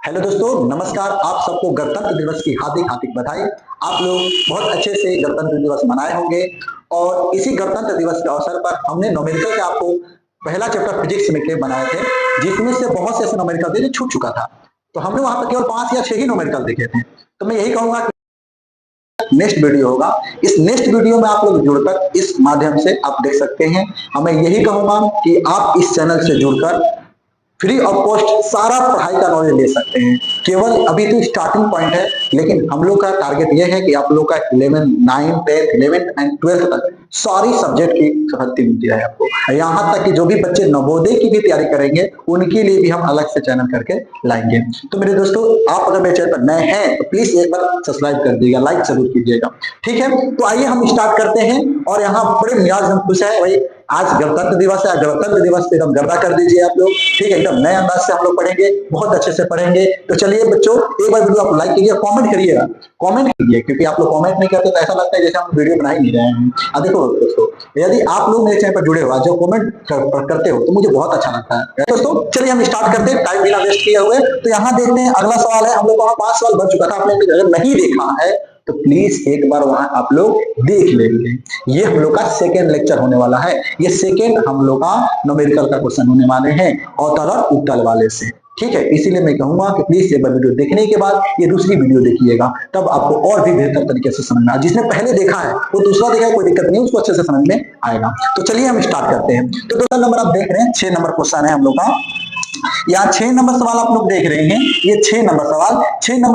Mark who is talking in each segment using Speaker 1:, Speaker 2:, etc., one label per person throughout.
Speaker 1: Hello दोस्तों, नमस्कार। आप सबको गणतंत्र दिवस की हार्दिक हार्दिक बधाई। आप लोग बहुत अच्छे से गणतंत्र दिवस मनाए होंगे और इसी गणतंत्र दिवस के अवसर पर हमने न्यूमेरिकल का आपको पहला चैप्टर फिजिक्स में के बनाए थे, जिसमें से बहुत से ऐसे न्यूमेरिकल थे जो छूट चुका था। तो हमने वहां पर केवल 5 या 6 ही न्यूमेरिकल देखे थे। तो मैं यही कहूंगा कि नेक्स्ट वीडियो होगा, इस नेक्स्ट वीडियो में आप लोग जुड़कर इस माध्यम से आप देख सकते हैं। मैं यही कहूंगा कि आप इस चैनल से जुड़कर फ्री ऑफ कॉस्ट सारा पढ़ाई का नॉलेज ले सकते हैं। केवल अभी तो स्टार्टिंग पॉइंट है, लेकिन हम लोग का टारगेट यह है कि आप लोग का 11, 9, 10, 11 एंड 12 तक सारी सब्जेक्ट की भर्ती मिलती है आपको। यहाँ तक कि जो भी बच्चे नवोदय की भी तैयारी करेंगे उनके लिए भी हम अलग से चैनल करके लाएंगे। तो मेरे दोस्तों, आप अगर मेरे चैनल पर नए हैं तो प्लीज एक बार सब्सक्राइब कर दीजिएगा, लाइक जरूर कीजिएगा। ठीक है, तो आइए हम स्टार्ट करते हैं। और यहाँ बड़े मिजाज हम खुश है भाई, आज गणतंत्र दिवस है। गणतंत्र दिवस पे एकदम गर्दा कर दीजिए आप लोग। ठीक है, एकदम नए अंदाज से हम लोग पढ़ेंगे, बहुत अच्छे से पढ़ेंगे। तो चलिए बच्चों, एक बार वीडियो आप लाइक कीजिए, कमेंट करिएगा, कमेंट कीजिए, क्योंकि आप लोग कमेंट नहीं करते तो ऐसा लगता है जैसे हम वीडियो बना ही नहीं रहे हैं। अब देखो दोस्तों, यदि आप लोग मेरे चैनल पर जुड़े हो, जो कमेंट करते हो, तो मुझे बहुत अच्छा लगता है। दोस्तों चलिए हम स्टार्ट करते हैं टाइम बिना वेस्ट किए हुए। तो यहाँ देखते हैं अगला सवाल है। हम लोग वहां 5 सवाल बन चुका था, आपने अगर नहीं देखा है तो प्लीज एक बार वहां आप लोग देख लेंगे। ये हम लोग का सेकेंड लेक्चर होने वाला है। ये सेकेंड हम लोग का न्यूमेरिकल का क्वेश्चन होने वाले हैं अवतल और उत्तल वाले से। ठीक है, इसीलिए मैं कहूंगा कि प्लीज एक बार वीडियो देखने के बाद ये दूसरी वीडियो देखिएगा, तब आपको और भी बेहतर तरीके से समझ में आएगा। जिसने पहले देखा है वो दूसरा देखा है, कोई दिक्कत नहीं, उसको अच्छे से समझ में आएगा। तो चलिए हम स्टार्ट करते हैं। तो दूसरा नंबर आप देख रहे हैं, 6 नंबर क्वेश्चन है हम लोग का। यहाँ 6 नंबर सवाल आप लोग देख रहे हैं। ये 6 नंबर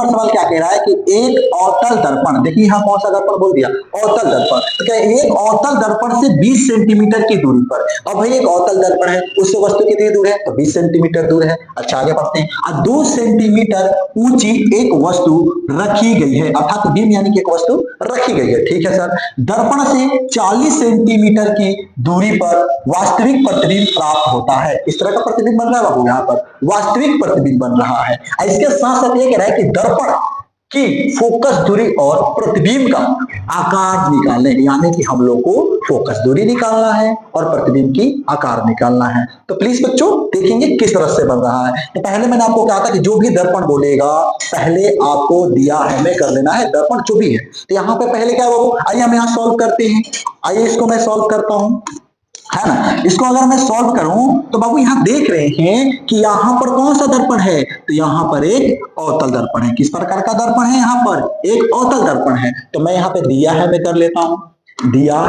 Speaker 1: सवाल क्या कह रहा है कि एक अवतल दर्पण, देखिए यहाँ कौन सा दर्पण बोल दिया, अवतल दर्पण। तो क्या एक अवतल दर्पण से 20 सेंटीमीटर की दूरी पर, अब भाई एक अवतल दर्पण है, उससे वस्तु कितनी दूर है, तो 20 सेंटीमीटर दूर है। अच्छा आगे बढ़ते हैं। 2 सेंटीमीटर ऊंची एक वस्तु रखी गई है, अर्थात बीम यानी कि एक वस्तु रखी गई है। ठीक है सर, दर्पण से 40 सेंटीमीटर की दूरी पर वास्तविक प्रतिबिंब प्राप्त होता है। इस तरह का प्रतिबिंब बन रहा है बाबू, यहाँ पर वास्तविक प्रतिबिंब बन रहा है। इसके साथ साथ ये कह रहा है कि दर्पण की फोकस दूरी और प्रतिबिंब का आकार निकालने, यानी कि हम लोग को फोकस दूरी निकालना है और प्रतिबिंब की आकार निकालना है। तो प्लीज बच्चों देखेंगे किस तरह से बन रहा है। तो पहले मैंने आपको कहा था कि जो भी दर्पण बोलेगा पहले आपको दिया है में कर लेना है, दर्पण जो भी है। तो यहाँ पे पहले क्या है बाबू, आइए हम यहाँ सॉल्व करते हैं। आइए इसको मैं सॉल्व करता हूँ, है ना। इसको अगर मैं सॉल्व करूं तो बाबू यहाँ देख रहे हैं कि यहाँ पर कौन सा दर्पण है, तो यहाँ पर एक अवतल दर्पण है। किस प्रकार का दर्पण है, यहाँ पर एक अवतल दर्पण है। तो मैं यहाँ पे दिया है मैं कर लेता हूं, दिया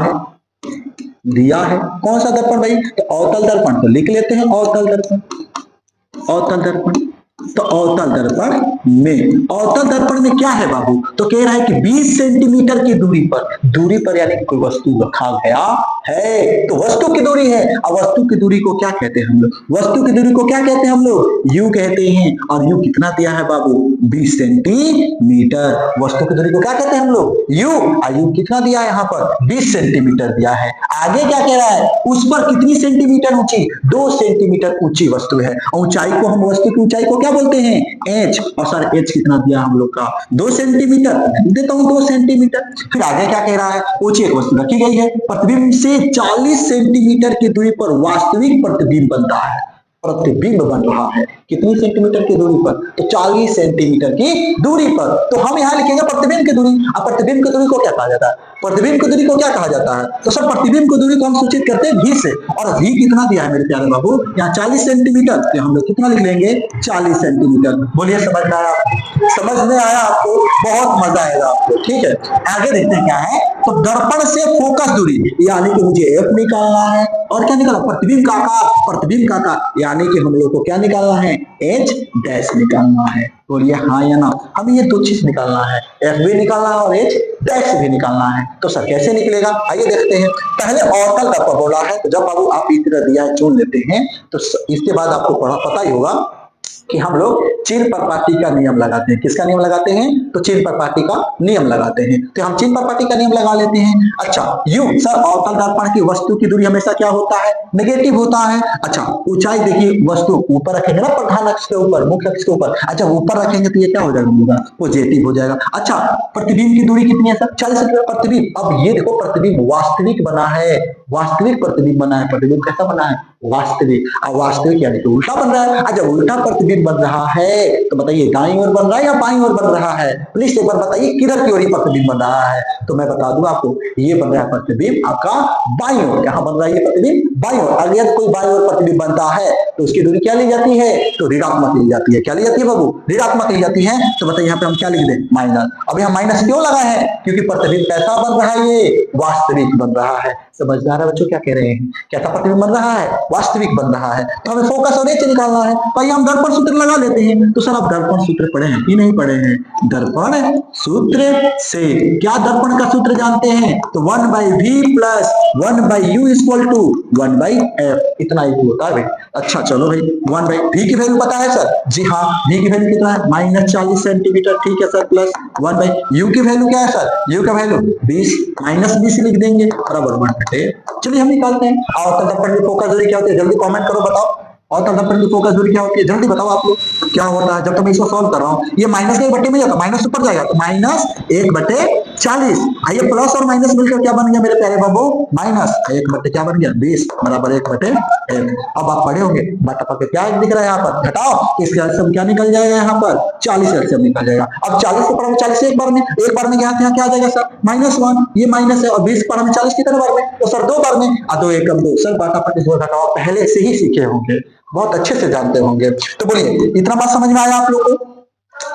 Speaker 1: है कौन सा दर्पण भाई, तो अवतल दर्पण। तो लिख लेते हैं अवतल दर्पण, अवतल दर्पण। तो अवतल दर्पण में क्या है बाबू, तो कह रहा है कि 20 सेंटीमीटर की दूरी पर यानी कोई वस्तु रखा गया है। तो वस्तु की दूरी है। अब वस्तु की दूरी को क्या कहते हैं हम लोग, वस्तु की दूरी को क्या कहते हैं हम लोग, यू कहते हैं। और यू कितना दिया है बाबू, 20 सेंटीमीटर। वस्तु की दूरी को क्या कहते हैं हम लोग, यू। और यू कितना दिया है यहाँ पर, 20 सेंटीमीटर दिया है। आगे क्या कह रहा है, उस पर कितनी सेंटीमीटर ऊंची, 2 सेंटीमीटर ऊंची वस्तु है। ऊंचाई को हम वस्तु की ऊंचाई को क्या बोलते हैं, एच। और सर एच कितना दिया हम लोग का, 2 सेंटीमीटर, देता हूं 2 सेंटीमीटर। फिर आगे क्या कह रहा है, ऊंची एक वस्तु रखी गई है, प्रतिबिंब से 40 सेंटीमीटर की दूरी पर वास्तविक प्रतिबिंब बनता है, प्रतिबिंब बन रहा है। कितनी सेंटीमीटर की दूरी पर, तो 40 सेंटीमीटर की दूरी पर। तो हम यहाँ लिखेंगे प्रतिबिंब की दूरी। अब प्रतिबिंब की दूरी को क्या कहा जाता है, प्रतिबिंब की दूरी को क्या कहा जाता है, तो सर प्रतिबिंब की दूरी को हम सूचित करते हैं v से। और v कितना दिया है मेरे प्यारे बाबू, यहाँ 40 सेंटीमीटर, तो हम लोग कितना लिख लेंगे, 40 सेंटीमीटर। बोलिए समझ में आया, समझ में आया आपको, बहुत मजा आएगा आपको। ठीक है, आगे देखते हैं क्या है। तो दर्पण से फोकस दूरी, यानी कि मुझे f निकालना है, और क्या निकालना, प्रतिबिंब का आकार, यानी कि हम लोग को क्या निकालना है, h डैश निकालना है। बोलिए हाँ या ना, हमें ये 2 चीज निकालना है, f भी निकालना है और h डैश भी निकालना है। तो सर कैसे निकलेगा, आइए देखते हैं। पहले अवतल दर्पण बोला है, तो जब बाबू आप इस तरह दिया है चुन लेते हैं, तो इसके बाद आपको पता ही होगा कि हम लोग चिन्ह परपाटी का नियम लगाते हैं। किसका नियम लगाते हैं, तो चिन्ह परपाटी का नियम लगाते हैं। तो हम चिन्ह परपाटी का नियम लगा लेते हैं। अच्छा यू, सर अवतल दर्पण की वस्तु की दूरी हमेशा क्या होता है, नेगेटिव होता है। अच्छा ऊंचाई देखिए, वस्तु ऊपर रखेंगे ना, प्रधान अक्ष के ऊपर, मुख्य अक्ष के ऊपर। अच्छा ऊपर रखेंगे तो ये क्या हो जाएगा, पॉजिटिव हो जाएगा। अच्छा प्रतिबिंब की दूरी कितनी है सर, 40 सेंटीमीटर प्रतिबिंब। अब ये देखो प्रतिबिंब वास्तविक बना है, वास्तविक प्रतिबिंब बना है। प्रतिबिंब कैसा बना है? वास्तविक। अब वास्तविक यानी कि उल्टा बन रहा है। और जब उल्टा प्रतिबिंब बन रहा है तो बताइए दाईं ओर बन रहा है या बाईं ओर बन रहा है? प्लीज एक बार बताइए किधर की ओर ये प्रतिबिंब बन रहा है? तो मैं बता दूं आपको, ये बन रहा है प्रतिबिंब आपका बाईं ओर। कहां बन रहा है ये प्रतिबिंब? बाईं ओर। अगर कोई बाईं ओर प्रतिबिंब बनता है तो उसकी दूरी क्या ली जाती है? तो ऋणात्मक ली जाती है। क्या ली जाती है बाबू? ऋणात्मक ली जाती है। तो बताइए यहाँ पे हम क्या लिख दें? माइनस। अभी हम माइनस क्यों लगाए हैं? क्योंकि प्रतिबिंब कैसा बन रहा है? ये वास्तविक बन रहा है। समझ में आ रहा है बच्चों क्या कह रहे हैं? कैसा प्रतिबिंब बन रहा है? वास्तविक बन रहा है। तो हमें फोकस और एच निकालना है। भाई हम दर्पण सूत्र लगा लेते हैं। तो सर आप दर्पण सूत्र पढ़े हैं कि नहीं पढ़े हैं? दर्पण सूत्र से क्या दर्पण का सूत्र जानते हैं? तो 1/v plus 1/u equal to 1/f। इतना ही होता है भाई। अच्छा चलो भाई 1/v की वैल्यू पता है सर? जी हाँ, v की वैल्यू कितना है? -40 सेंटीमीटर। ठीक है सर। प्लस 1/u की वैल्यू क्या है सर? u का वैल्यू 20 -20 लिख देंगे बराबर 1/। चलिए हम निकालते हैं। और दर्पण की फोकस दूरी क्या होती है? जल्दी कमेंट करो, बताओ। और दर्पण की फोकस दूरी क्या होती है? जल्दी बताओ आप लोग क्या होता है? जब तक मैं इसको सॉल्व कर रहा हूँ, ये माइनस के 1/में जाता है, माइनस ऊपर जाएगा तो -1/40। ये प्लस और माइनस मिलकर क्या बन गया मेरे प्यारे बाबू? माइनस 1/, क्या बन गया? 20 बराबर 1/1। अब आप पढ़े होंगे बटा पके क्या दिख रहा है यहाँ पर? घटाओ, इसके एलसीएम क्या निकल जाएगा यहाँ पर? 40 एलसीएम निकल जाएगा। अब 40 से पढ़ा 40 एक बार में क्या आ जाएगा सर? -1। ये माइनस है और 20 पढ़ा में 40 कितने बार में? तो सर 2 बार में। 2 एकम 2 सर बाटा पके घटाओ पहले से ही सीखे होंगे, बहुत अच्छे से जानते होंगे। तो बोलिए इतना बात समझ में आया आप लोगों को?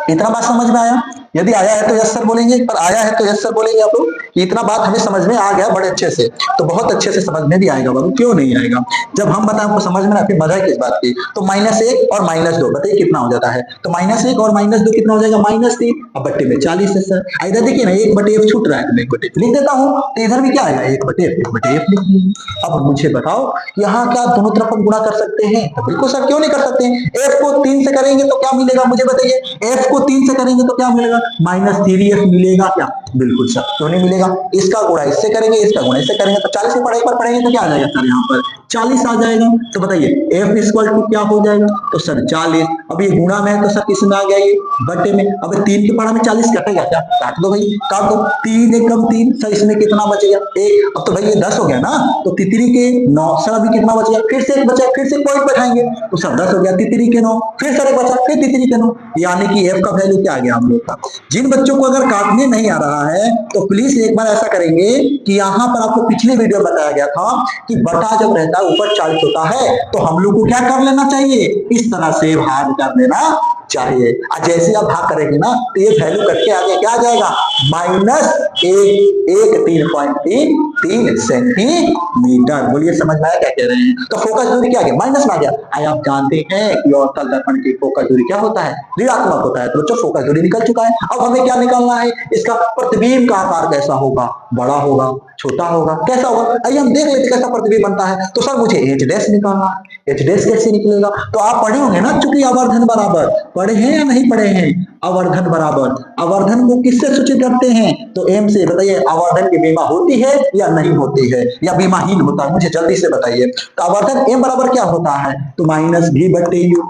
Speaker 1: इतना बात समझ में आया? यदि आया है तो यस सर बोलेंगे, पर आया है तो यस सर बोलेंगे आप लोग। इतना बात हमें समझ में आ गया बड़े अच्छे से, तो बहुत अच्छे से समझ में भी आएगा बाबू। क्यों नहीं आएगा? जब हम बताएं आपको समझ में, आपकी मजा किस बात की? तो -1 और -2 बताइए कितना हो जाता है? तो -1 और -2 कितना हो जाएगा? -3। अब बट्टे में 40 है सर। इधर देखिए ना 1/f छूट रहा है, तो 1/f लिख देता हूँ। तो इधर भी क्या आएगा? 1/f लिख दिए। अब मुझे बताओ यहाँ क्या दोनों तरफ हम गुणा कर सकते हैं? तो बिल्कुल सर, क्यों नहीं कर सकते हैं? f को 3 से करेंगे तो क्या मिलेगा मुझे बताइए? f को 3 से करेंगे तो क्या मिलेगा? -3f मिलेगा क्या? बिल्कुल सर, क्यों नहीं मिलेगा? इसका गुणा इससे करेंगे, इसका गुणा इससे करेंगे तो 40 से एक बार पढ़ेंगे तो क्या आ जाएगा सर? यहाँ पर 40 आ जाएगा। तो बताइए f इक्वल टू क्या हो जाएगा? तो सर 40। अब ये गुणा में है तो सर किसमें आ गया? ये बटे में। अब 3 के पढ़ा में 40 कटेगा क्या? काट दो भाई, काट दो। 3 एकम 3 सर, इसमें कितना बच गया? 1। अब तो भाई ये 10 हो गया ना, तो तितरी के 9 सर। अभी कितना बच गया? फिर से एक बचा, फिर से पॉइंट बैठाएंगे तो सर 10 हो गया। तितरी के 9, फिर सर एक बचा, फिर तितरी के 9। यानी कि f का वैल्यू क्या आ गया हम लोग का? जिन बच्चों को अगर काटने नहीं आ रहा है तो प्लीज एक बार ऐसा करेंगे कि यहाँ पर आपको पिछले वीडियो में बताया गया था कि बटा जब रहता है ऊपर 40 होता है तो हम लोग को क्या कर लेना चाहिए? इस तरह से भाग कर लेना चाहिए। जैसे आप भाग करेंगे ना तो ये वैल्यू कट के आगे क्या आ जाएगा? -113.33 सेंटीमीटर। बोलिए समझ में आया क्या कह रहे हैं? तो फोकस दूरी क्या आ गया? माइनस में आ गया। आप जानते हैं कि अवतल दर्पण की फोकस दूरी क्या होता है? ऋणात्मक होता है। तो बच्चों फोकस दूरी निकल चुका है। अब हमें क्या निकालना है? इसका प्रतिबिंब का आकार कैसा होगा? बड़ा होगा, छोटा होगा, कैसा होगा? आइए हम देख लेते कैसा प्रतिबिंब बनता है। तो सर मुझे एच डैश निकालना है। एच डैश कैसे निकलेगा? तो आप पढ़े होंगे ना, चूंकि आवर्धन बराबर। पढ़े हैं या नहीं पढ़े हैं? आवर्धन बराबर। आवर्धन को किससे सूचित करते हैं? तो एम से। बताइए आवर्धन की बीमा होती है या नहीं होती है, या बीमाहीन होता है? मुझे जल्दी से बताइए। तो आवर्धन एम बराबर क्या होता है? तो -v/u।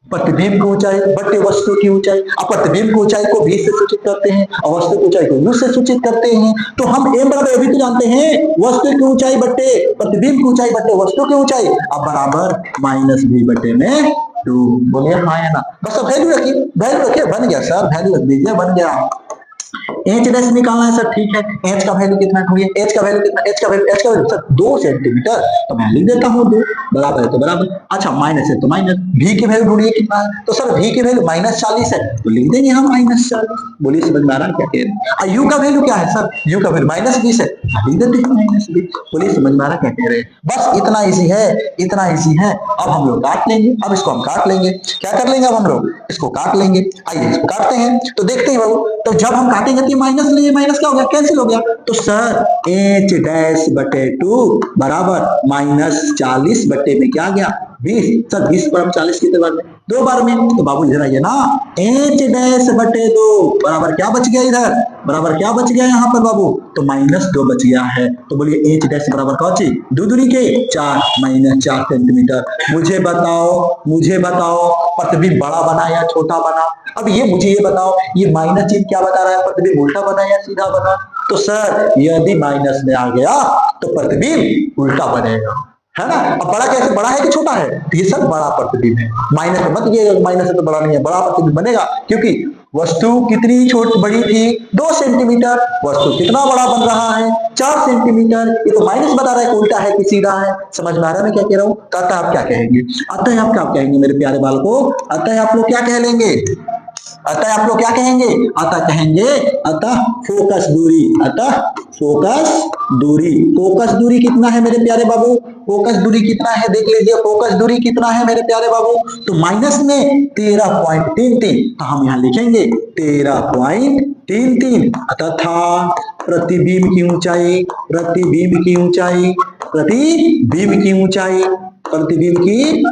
Speaker 1: प्रतिबिंब की ऊंचाई बटे वस्तु की ऊंचाई। अब प्रतिबिंब की ऊंचाई को v से सूचित करते हैं और वस्तु की ऊंचाई को u से सूचित करते हैं। तो हम m बराबर अभी तो जानते हैं, वस्तु की ऊंचाई बटे प्रतिबिंब की ऊंचाई बटे वस्तु की ऊंचाई। अब बराबर -v/2। बोलिए हाँ या ना? बस अब वैल्यू रखिए, वैल्यू रखिए, बन गया सर। वैल्यू रख दीजिए, बन गया। एच डैश निकालना है सर, ठीक है। एच का वैल्यू कितना ढूंढिए? एच का वैल्यू कितना? एच का वैल्यू सर 2 सेंटीमीटर। तो मैं लिख देता हूँ 2 बराबर है तो बराबर। अच्छा माइनस है तो माइनस। भी की वैल्यू ढूंढिए कितना है? तो सर भी की वैल्यू -40 है तो लिख देंगे हम -40। बोलिए समझ में आ रहा है क्या कह रहे हैं? यू का वैल्यू क्या है सर? यू का वैल्यू -20 है, लिख देते हैं -20। बोलिए समझ में आ रहा है क्या कह रहे हैं? बस इतना इजी है, इतना इजी है। अब हम लोग काट लेंगे। अब इसको हम काट लेंगे। क्या कर लेंगे? अब हम लोग इसको काट लेंगे। आइए इसको काटते हैं तो देखते हैं बाबू। तो जब हम काटेंगे तो माइनस लिए, माइनस क्या हो गया? कैंसिल हो गया। तो सर h-2 बराबर -40 बटे में क्या आ गया? 20। सर 20 पर 40 कितने बार में? 2 बार में। तो बाबू इधर आइए ना, h-2 बराबर क्या बच गया? इधर बराबर क्या बच गया यहाँ पर बाबू? तो -2 बच गया है। तो बोलिए h- बराबर कौची? 2 दूनी के 4 -4 सेंटीमीटर। मुझे बताओ प्रतिबिंब बड़ा बना या छोटा बना? अब ये मुझे ये बताओ, ये माइनस चिन्ह क्या बता रहा है? प्रतिबिंब उल्टा बना या सीधा बना? तो सर यदि माइनस में आ गया तो प्रतिबिंब उल्टा बनेगा, है ना। अब बड़ा कैसे, बड़ा है कि छोटा है, तो ये सब बड़ा प्रतिबिंब है। माइनस में मत ये, माइनस से तो बड़ा नहीं है, बड़ा प्रतिबिंब बनेगा, क्योंकि वस्तु कितनी छोटी बड़ी थी 2 सेंटीमीटर, वस्तु कितना बड़ा बन रहा है 4 सेंटीमीटर। ये तो माइनस बता रहा है, उल्टा है कि सीधा है, समझ में आ रहा है मैं क्या कह रहा हूं। तो अतः आप क्या कहेंगे, अतः आप क्या कहेंगे मेरे प्यारे बालकों, अतः आप लोग क्या कह लेंगे, अतः आप लोग क्या कहेंगे, अतः कहेंगे अतः फोकस दूरी, अतः फोकस दूरी, फोकस दूरी कितना है मेरे प्यारे बाबू, फोकस दूरी कितना है देख लीजिए, फोकस दूरी कितना है मेरे प्यारे बाबू, तो माइनस में 13.33, तो हम यहां लिखेंगे 13.33, तथा प्रतिबिंब की ऊंचाई, प्रतिबिंब की ऊंचाई, प्रतिबिंब की ऊंचाई, प्रतिबिंब की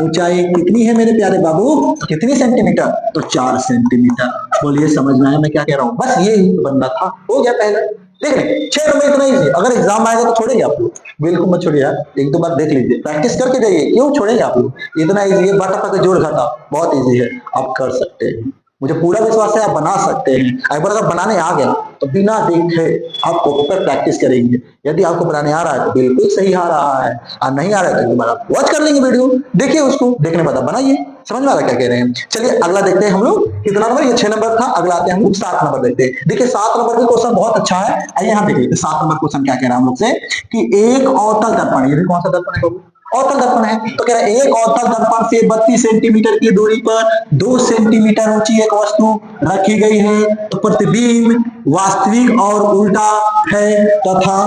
Speaker 1: ऊंचाई कितनी है मेरे प्यारे बाबू, कितनी सेंटीमीटर, तो 4 सेंटीमीटर। बोलिए समझ में आया मैं क्या कह रहा हूं, बस ये ही बनना था, हो गया पहले। देख रहे 6 नंबर इतना ही, अगर एग्जाम आएगा तो छोड़ेंगे आप लोग, बिल्कुल मत छोड़िए यार, एक दो बार देख लीजिए, प्रैक्टिस करके जाइए, क्यों छोड़ेंगे आप लोग, इतना इजी है, बाटा का जोड़ घटा बहुत इजी है, आप कर सकते हैं, मुझे पूरा विश्वास है आप बना सकते हैं। एक बार अगर बनाने आ गया तो बिना देखे आप कॉपी पर प्रैक्टिस करेंगे, यदि आपको बनाने आ रहा है तो बिल्कुल सही आ रहा है, और नहीं आ रहा है तो एक बार आप वॉच कर लेंगे वीडियो, देखिए उसको, देखने के बाद बनाइए, समझ में आ रहा क्या कह रहे हैं। चलिए अगला देखते हैं हम लोग, कितना नंबर, ये 6 नंबर था, अगला आते हैं हम लोग 7 नंबर देखते हैं। देखिए 7 नंबर भी क्वेश्चन बहुत अच्छा है, आइए यहाँ देख लेते 7 नंबर क्वेश्चन क्या कह रहा है हम लोग से, कि एक अवतल दर्पण, ये कौन सा दर्पण है, अवतल दर्पण है, तो कह रहा है एक अवतल दर्पण से 32 सेंटीमीटर की दूरी पर 2 सेंटीमीटर ऊंची एक वस्तु रखी गई है, तो प्रतिबिंब वास्तविक और उल्टा है, तथा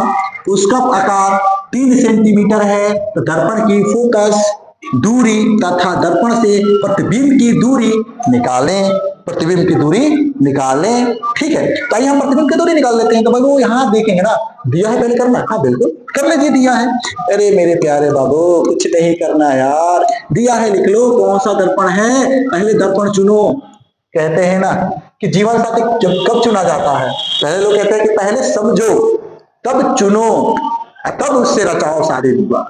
Speaker 1: उसका आकार 3 सेंटीमीटर है, तो दर्पण की फोकस दूरी तथा दर्पण से प्रतिबिंब की दूरी निकालें, प्रतिबिंब की दूरी निकालें, ठीक है। तो आइए हम प्रतिबिंब की दूरी निकाल लेते हैं, तो भाई वो यहाँ देखेंगे ना, दिया है पहले करना, हाँ बिल्कुल कर लीजिए, दिया है, अरे मेरे प्यारे बाबू कुछ नहीं करना यार, दिया है लिख लो, कौन सा दर्पण है, पहले दर्पण चुनो, कहते हैं ना कि जीवन साथी जब कब चुना जाता है, पहले लोग कहते हैं कि पहले समझो तब चुनो, तब उससे रचाओ शादी विवाह,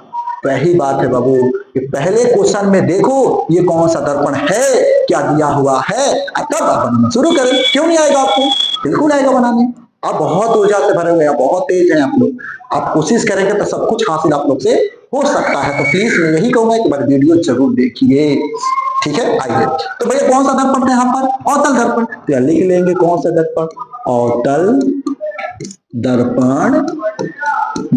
Speaker 1: तो यही बात है बाबू कि पहले क्वेश्चन में देखो ये कौन सा दर्पण है, क्या दिया हुआ है, तब आप बनाना शुरू करें, क्यों नहीं आएगा आपको, बिल्कुल आएगा बनाने, आप बहुत ऊर्जा से भरे हुए हैं, बहुत तेज हैं आप लोग, आप कोशिश करेंगे तो सब कुछ हासिल आप लोग से हो सकता है, तो प्लीज मैं यही कहूंगा कि वीडियो जरूर देखिए, ठीक है। आइए तो भैया कौन सा दर्पण है यहाँ पर, अवतल दर्पण, तो लिख लेंगे कौन सा दर्पण, अवतल दर्पण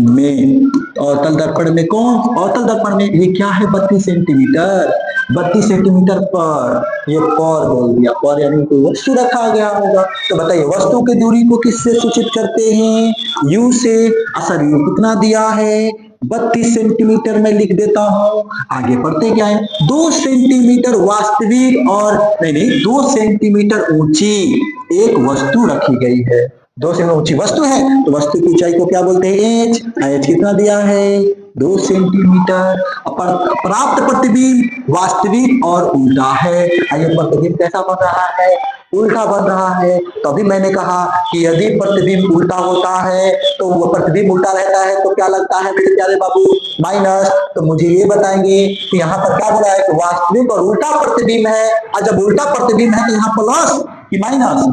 Speaker 1: में, अवतल दर्पण में कौन, अवतल दर्पण में ये क्या है 32 सेंटीमीटर, 32 सेंटीमीटर पर, ये पर बोल दिया, पर यानी कोई वस्तु रखा गया होगा, तो बताइए वस्तु की दूरी को किससे सूचित करते हैं, यू से, असर यू कितना दिया है 32 सेंटीमीटर में लिख देता हूं, आगे बढ़ते क्या है 2 सेंटीमीटर वास्तविक और नहीं 2 सेंटीमीटर ऊंची एक वस्तु रखी गई है, 2 सेंटीमीटर ऊंची वस्तु है, तो वस्तु की ऊंचाई को क्या बोलते हैं एच, एच कितना दिया है 2 सेंटीमीटर, प्राप्त प्रतिबिंब वास्तविक और उल्टा है, आइए प्रतिबिंब कैसा बन रहा है, उल्टा बन रहा है, तो अभी मैंने कहा कि यदि प्रतिबिंब उल्टा होता है तो वो प्रतिबिंब उल्टा रहता है तो क्या लगता है मेरे प्यारे बाबू, माइनस, तो मुझे ये बताएंगे कि यहाँ पर क्या बोला है कि वास्तविक और उल्टा प्रतिबिंब है, और जब उल्टा प्रतिबिंब है तो यहाँ प्लस कि माइनस,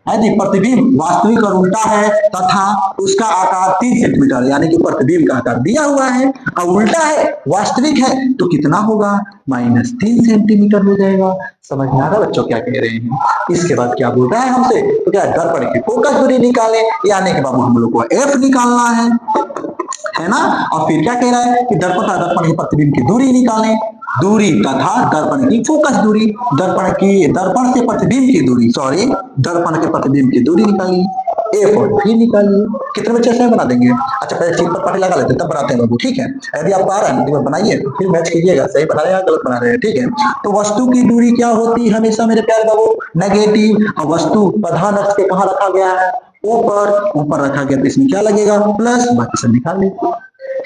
Speaker 1: यदि प्रतिबिंब वास्तविक और उल्टा है तथा उसका आकार 3 सेंटीमीटर, यानी कि प्रतिबिंब का आकार दिया हुआ है और उल्टा है वास्तविक है तो कितना होगा -3 सेंटीमीटर हो जाएगा, समझ में आ रहा है बच्चों क्या कह रहे हैं। इसके बाद क्या बोल रहा है हमसे, तो क्या दर्पण की फोकस दूरी निकाले, यानी कि बाबू हम लोग को एफ निकालना है ना, और फिर क्या कह रहा है कि दर्पण की प्रतिबिंब की दूरी निकालें, दूरी तथा दर्पण की फोकस दूरी, दर्पण से प्रतिबिंब की दूरी, सॉरी दर्पण के प्रतिबिंब की दूरी निकालिए, एफ और फिर निकालिए, कितने बच्चे ऐसे बना देंगे, अच्छा पहले चीज पर पट्टी लगा लेते तब बनाते हैं बाबू, ठीक है। यदि आपको आ रहा है तो बनाइए फिर मैच कीजिएगा, सही बना रहे हैं गलत बना रहे हैं, ठीक है। तो वस्तु की दूरी क्या होती है हमेशा मेरे प्यारे बाबू नेगेटिव, और वस्तु प्रधान अक्ष के कहाँ रखा गया है, ऊपर रखा गया, तो इसमें क्या लगेगा प्लस, बाकी सब निकाल लीजिए।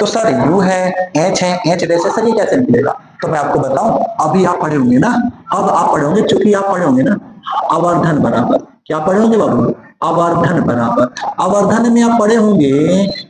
Speaker 1: तो सर यू है एच जैसे सर ये कैसे निकलेगा, तो मैं आपको बताऊं, अभी आप पढ़े होंगे ना, अब आप पढ़े होंगे, चूंकि आप पढ़े होंगे ना आवर्धन बराबर, क्या पढ़े होंगे बाबू, आवर्धन बराबर, आवर्धन में आप पढ़े होंगे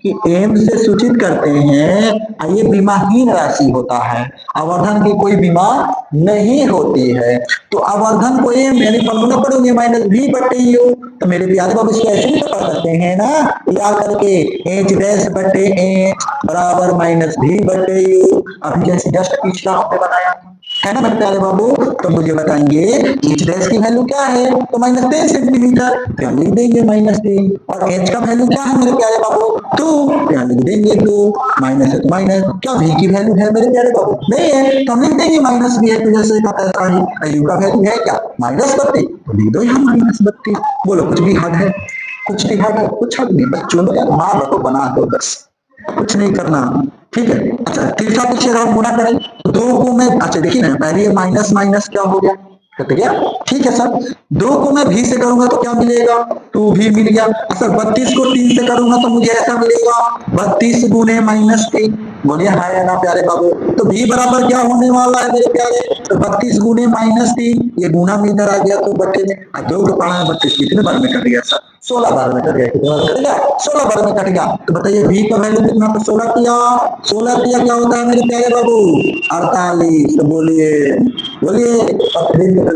Speaker 1: कि एम से सूचित करते हैं, ये बीमाहीन राशि होता है, आवर्धन की कोई बीमा नहीं होती है। तो आवर्धन को एम यानी फॉर्मूला पढ़ोगे माइनस भी बटे यू, तो मेरे प्यारे बाबू इसको ऐसे भी तो पढ़ सकते हैं ना, याद करके एच डैश बटे एच बराबर माइनस भी बटे यू। अभी जैसे जस्ट पिछला हमने बनाया है ना मेरे प्यारे बाबू, तो मुझे बताएंगे एच डैश की वैल्यू क्या है, तो माइनस 10 सेंटीमीटर, तो यहाँ लिख देंगे माइनस 3, और एच का वैल्यू क्या है मेरे प्यारे बाबू 2, तो यहाँ लिख देंगे 2, माइनस है तो माइनस, क्या वी की वैल्यू है मेरे प्यारे बाबू, नहीं है तो हम लिख देंगे माइनस भी है, तो जैसे ऐसा ही यू का वैल्यू है क्या माइनस 32, तो लिख दो यहाँ माइनस 32। बोलो कुछ भी हद है, कुछ भी हद है, कुछ हद नहीं, बच्चों में माँ बाप बना दो बस, कुछ नहीं करना, ठीक है। अच्छा तीसरा पीछे अगर गुना करें तो दो को मैं, अच्छा देखिए ना पहले माइनस माइनस क्या हो गया, कट गया, ठीक है सर। दो को मैं भी से करूंगा तो क्या मिलेगा, टू भी मिल गया। सर 32 को 3 से करूंगा तो मुझे ऐसा मिलेगा 32 गुने माइनस 3, बोलिए हाँ या ना प्यारे बाबू। तो भी बराबर क्या होने वाला है मेरे प्यारे, तो 32 गुने माइनस 3, ये गुना में इधर आ गया तो बट्टे में, दो को पढ़ा है 32 कितने बार में कट गया सर, 16 बार में कट गया, कितने बार कट गया 16 बार में कट गया। तो बताइए v का वैल्यू कितना, तो 16 किया, 16 किया क्या होता है मेरे प्यारे बाबू 48, तो बोलिए बोलिए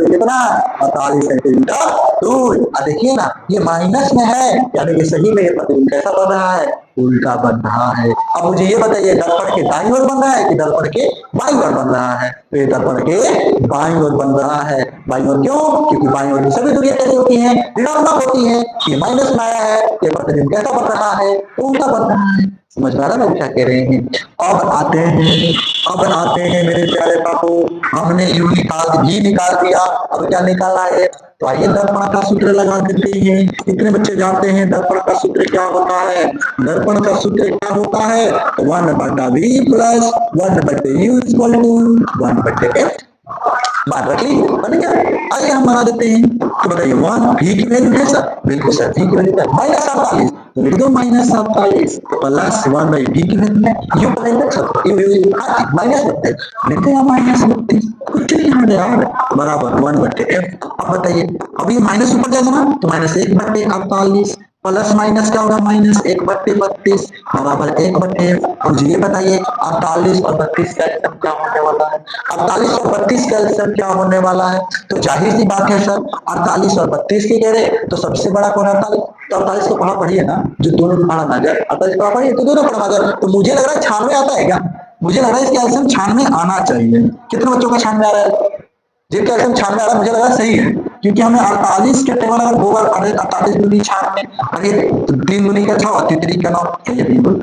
Speaker 1: कितना 48 सेंटीमीटर दूर। देखिए ना ये माइनस में है, यानी कि सही में ये प्रतिबिंब कैसा बन रहा है, उल्टा बन रहा है। अब मुझे ये बताइए दर्पण के दाईं ओर बन रहा है कि दर्पण के बाईं ओर बन रहा है, तो ये दर्पण के बाईं ओर बन रहा है। बाईं ओर क्यों, क्योंकि बाईं ओर की सभी दूरियां कैसी होती हैं, ऋणात्मक होती हैं, ये माइनस में आया है, ये प्रतिबिंब कैसा बन रहा है, उल्टा बन रहा है। समझ में आ रहा है क्या कह रहे हैं। अब आते हैं मेरे प्यारे बाबू, हमने यू निकाल दिया, अब क्या निकाला है, तो आइए दर्पण का सूत्र लगा देते हैं। कितने बच्चे जानते हैं दर्पण का सूत्र क्या होता है, दर्पण का सूत्र क्या होता है, 1/v plus 1/u equal to 1/f, बात रख ली बन गया। आगे हम बना देते हैं, तो बताइए 1 v की वैल्यू है सर, बिल्कुल सर v की वैल्यू है -48, तो लिख दो -48 प्लस 1/v की वैल्यू है u का वैल्यू सर माइनस लगता है, लिखते हैं -32, कुछ नहीं हट यार बराबर 1/f। अब बताइए अब ये माइनस ऊपर जाएगा ना, तो -1/48 प्लस माइनस क्या होगा -1/32 बराबर 1/f। और ये बताइए 48 और 32 का एलसीएम क्या होने वाला है, 48 और 32 का एलसीएम क्या होने वाला है, तो जाहिर सी बात है सर 48 और 32 की कह रहे तो सबसे बड़ा कौन है 48, तो 48 को पढ़ा पढ़िए ना, जो दोनों को पढ़ा ना जाए 48 को पढ़िए तो दोनों पढ़ा जाए। तो मुझे लग रहा है 96 आता है क्या, मुझे लग रहा है इसका एलसीएम 96 आना चाहिए। कितने बच्चों का 96 आ रहा है, जिनका एलसीएम 96 आ रहा है मुझे लग रहा है सही है, क्योंकि हमें 48 के टेबल अगर होगा, अरे 48 दूनी 96, अरे 3 दूनी का 6 और 3 का 9, बिल्कुल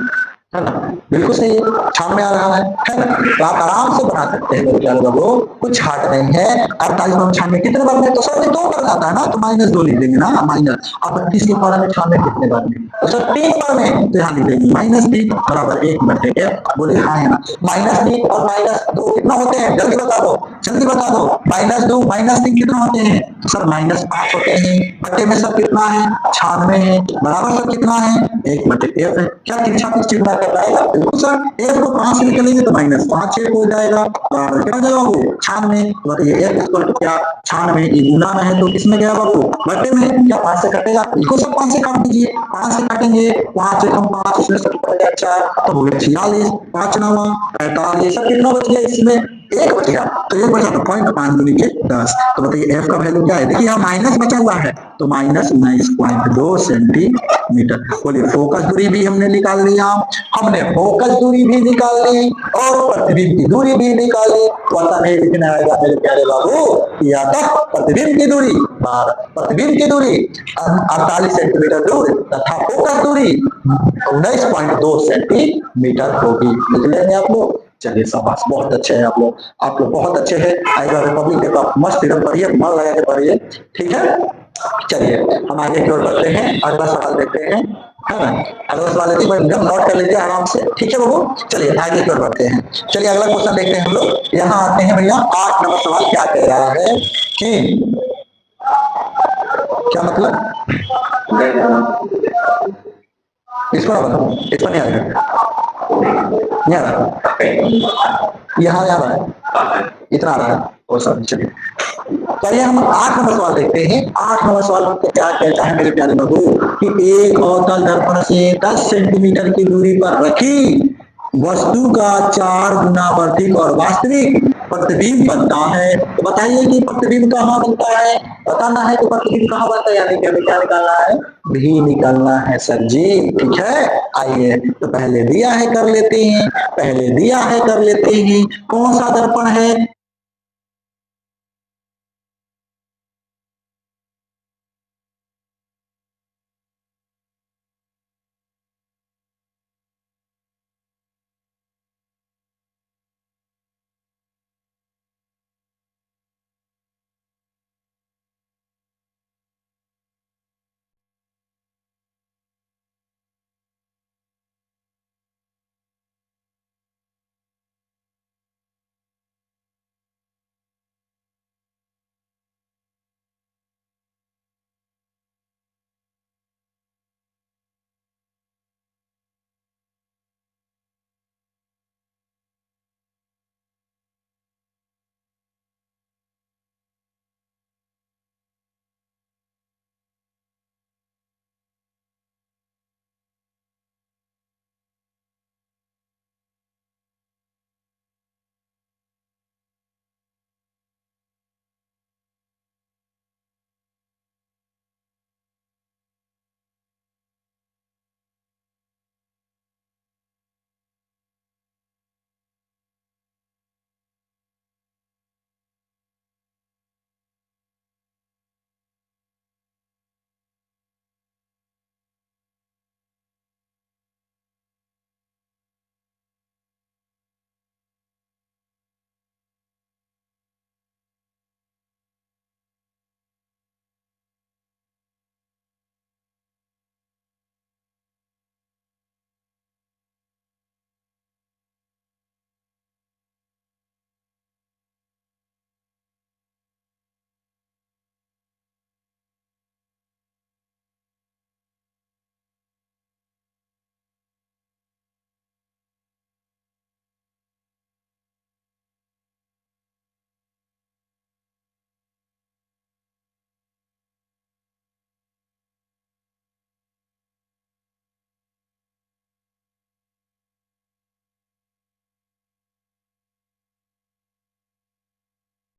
Speaker 1: है ना, बिल्कुल सही है, 96 आ रहा है ना। तो आप आराम से बना सकते हैं प्यारे बाबू, कुछ हार्ड नहीं है। 48 में 96 कितने बार में, तो सर में 2 कर जाता है ना, तो -2 लिख देंगे ना माइनस। अब 32 के पारा में 96 कितने बार में, तो सर 3 बार में, तो यहाँ लिख देंगे -3 बराबर 1/f। बोले हाँ है ना, -3 और -2 कितना होते हैं, जल्दी बता दो जल्दी बता दो, -2 -3 कितना होते हैं, तो सर -5 होते हैं, बट्टे में सब कितना है 96 है, बराबर सब कितना है 1/f है। क्या तिरछा कुछ चिन्ह कर रहा है, बिल्कुल सर, f को 5 से निकलेंगे तो -5 6 हो जाएगा, और क्या हो जाएगा वो 96, बताइए f इक्वल टू क्या 96, ये गुना में है तो किसमें गया बाबू बट्टे में, क्या 5 से कटेगा, इसको सब 5 से काट दीजिए, 5 से काटेंगे 5 से कम 5, इसमें सब पड़ गया 4, तो हो गया 46, 5 9 45, सब कितना बच गया इसमें 1 बच गया, तो 1 बचा तो 0.5 गुनी के 10। तो बताइए f का वैल्यू क्या है, देखिए यहाँ माइनस बचा हुआ है तो -19.2 सेंटीमीटर। बोलिए फोकस दूरी भी हमने निकाल लिया, हमने फोकस दूरी भी निकाल ली और प्रतिबिंब की दूरी भी निकाली, तो आता नहीं लिखना आएगा मेरे प्यारे बाबू, या तक प्रतिबिंब की दूरी 12, प्रतिबिंब की दूरी 48 सेंटीमीटर दूर तथा फोकस दूरी 19.2 सेंटीमीटर होगी। लिख लेंगे आप लोग, चलिए शाबाश, बहुत अच्छे हैं आप लोग बहुत अच्छे हैं। आएगा रिपब्लिक डे का मस्त एकदम पढ़िए, मन लगा के पढ़िए, ठीक है। चलिए हम आगे की ओर बढ़ते हैं, अगला सवाल देखते हैं, है ना, अगला सवाल लेते हैं, नोट कर लीजिए आराम से, ठीक है बाबू। चलिए आगे की ओर बढ़ते हैं, चलिए अगला क्वेश्चन देखते हैं हम लोग। यहाँ आते हैं भैया 8 नंबर सवाल, क्या कह रहा है कि क्या मतलब, इसको ना बताओ, इसको नहीं आएगा, नहीं आ रहा, यहाँ आ रहा है, इतना आ रहा है, ओ सॉरी, चलिए चलिए हम 8 नंबर सवाल देखते हैं। 8 नंबर सवाल हमसे क्या कहता है मेरे प्यारे बबू कि एक अवतल दर्पण से 10 सेंटीमीटर की दूरी पर रखी वस्तु का 4 गुना वर्धित और वास्तविक प्रतिबिंब बनता है। तो बताइए कि प्रतिबिंब कहाँ बनता है, बताना है तो प्रतिबिंब कहाँ बनता है, यानी कि हमें क्या निकालना है, भी निकालना है सर जी। ठीक है, आइए तो पहले दिया है कर लेते हैं, पहले दिया है कर लेते हैं। कौन सा दर्पण है,